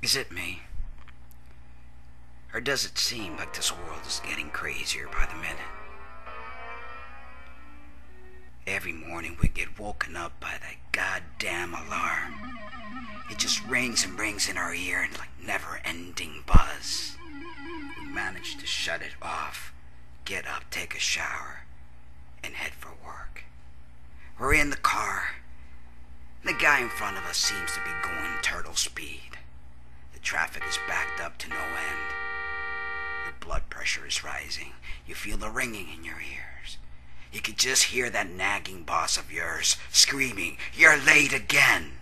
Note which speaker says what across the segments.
Speaker 1: Is it me? Or does it seem like this world is getting crazier by the minute? Every morning we get woken up by that goddamn alarm. It just rings and rings in our ear like never-ending buzz. We manage to shut it off, get up, take a shower, and head for work. We're in the car. The guy in front of us seems to be going turtle speed. The traffic is backed up to no end. Your blood pressure is rising. You feel the ringing in your ears. You could just hear that nagging boss of yours screaming, "You're late again!"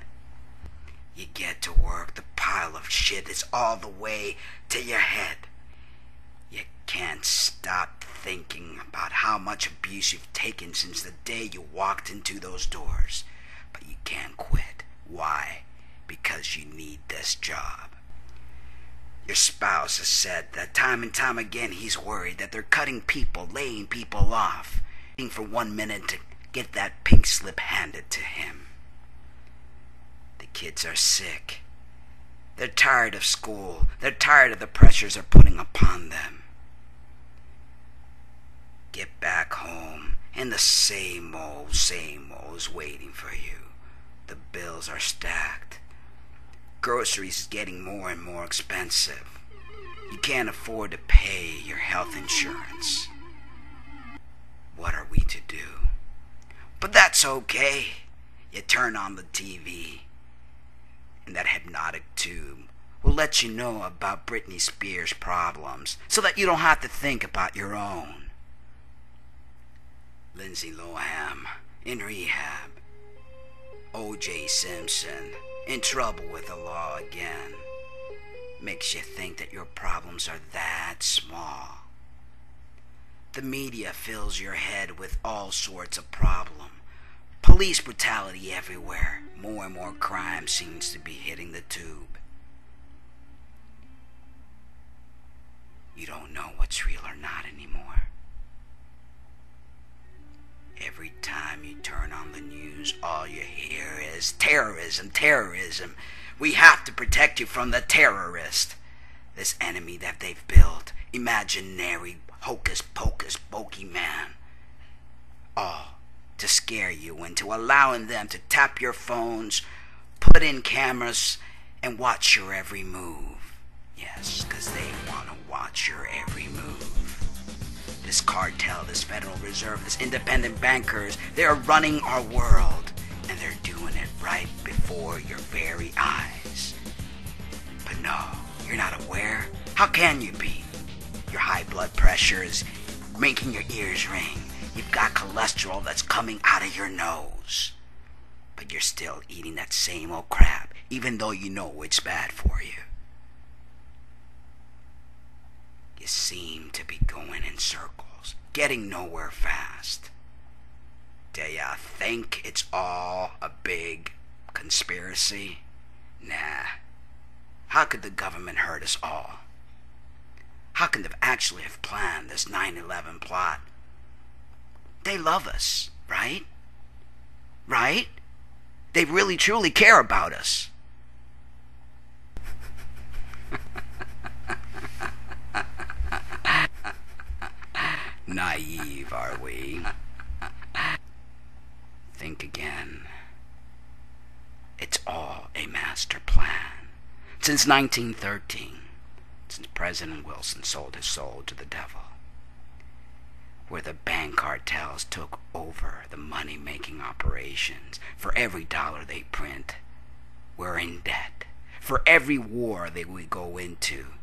Speaker 1: You get to work, the pile of shit is all the way to your head. You can't stop thinking about how much abuse you've taken since the day you walked into those doors. But you can't quit. Why? Because you need this job. Your spouse has said that time and time again he's worried that they're cutting people, laying people off, waiting for 1 minute to get that pink slip handed to him. The kids are sick. They're tired of school. They're tired of the pressures they're putting upon them. Get back home, and the same old is waiting for you. The bills are stacked. Groceries is getting more and more expensive. You can't afford to pay your health insurance. What are we to do? But that's okay. You turn on the TV, and that hypnotic tube will let you know about Britney Spears' problems so that you don't have to think about your own. Lindsay Lohan in rehab. O.J. Simpson in trouble with the law again. Makes you think that your problems are that small. The media fills your head with all sorts of problems. Police brutality everywhere. More and more crime seems to be hitting the tube. You don't know what's real or not anymore. Every time you turn on the news, all you hear is terrorism, terrorism. We have to protect you from the terrorist. This enemy that they've built, imaginary hocus pocus bogeyman. All to scare you into allowing them to tap your phones, put in cameras, and watch your every move. Yes, because they want to watch your every move. This cartel, this Federal Reserve, this independent bankers, they're running our world, and they're doing it right before your very eyes. But no, you're not aware. How can you be? Your high blood pressure is making your ears ring. You've got cholesterol that's coming out of your nose. But you're still eating that same old crap, even though you know it's bad for you. You seem to be going in circles, getting nowhere fast. Do ya think it's all a big conspiracy? Nah. How could the government hurt us all? How can they actually have planned this 9/11 plot? They love us, right? Right? They really truly care about us. Naive, are we? Think again. It's all a master plan. Since 1913, since President Wilson sold his soul to the devil, where the bank cartels took over the money-making operations. For every dollar they print, we're in debt. For every war that we go into,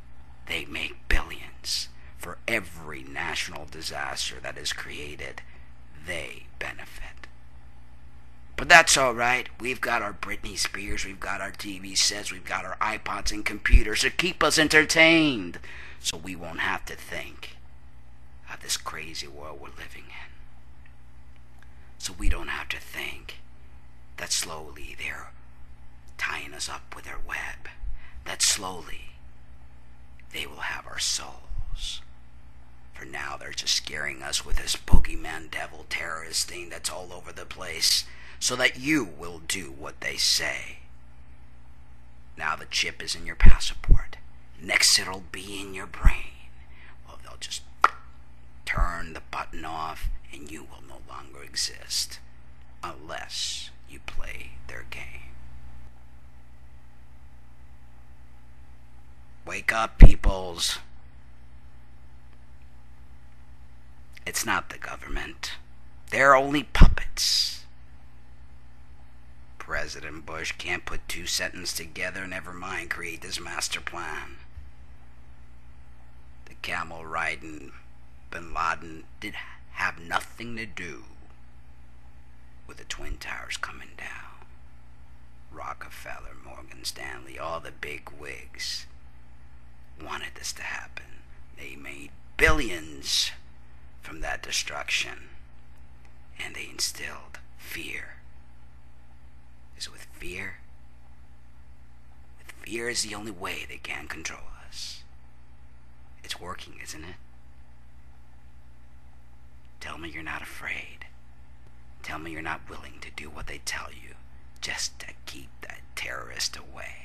Speaker 1: they make billions. For every national disaster that is created, they benefit. But that's all right. We've got our Britney Spears, we've got our TV sets, we've got our iPods and computers to keep us entertained, so we won't have to think of this crazy world we're living in. So we don't have to think that slowly they're tying us up with their web, that slowly they will have our souls. For now, they're just scaring us with this bogeyman devil terrorist thing that's all over the place, so that you will do what they say. Now the chip is in your passport. Next it'll be in your brain. Well, they'll just turn the button off and you will no longer exist. Unless you play their game. Wake up, peoples. It's not the government. They're only puppets. President Bush can't put two sentences together, never mind create this master plan. The camel riding Bin Laden did have nothing to do with the Twin Towers coming down. Rockefeller, Morgan Stanley, all the big wigs wanted this to happen. They made billions from that destruction, and they instilled fear. Is with fear? With fear is the only way they can control us. It's working, isn't it? Tell me you're not afraid. Tell me you're not willing to do what they tell you just to keep that terrorist away.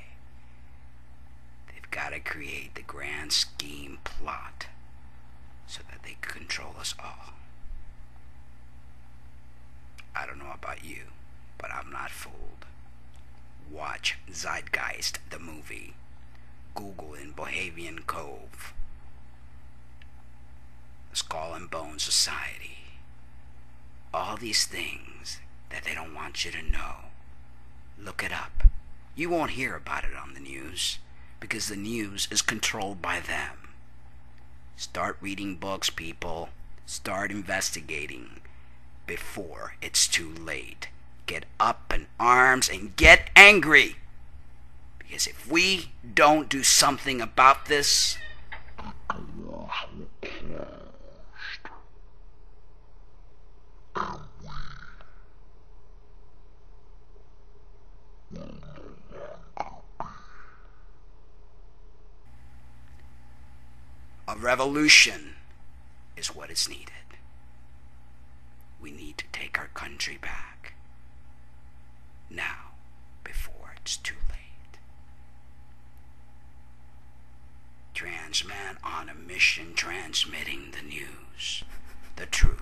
Speaker 1: They've got to create the grand scheme plot so that they can control us all. I don't know about you, but I'm not fooled. Watch Zeitgeist, the movie. Google in Bohemian Cove. Skull and Bone Society. All these things that they don't want you to know. Look it up. You won't hear about it on the news because the news is controlled by them. Start reading books, people. Start investigating before it's too late. Get up in arms and get angry. Because if we don't do something about this, a revolution is what is needed. We need to take our country back. Now, before it's too late. Transman on a mission transmitting the news, the truth.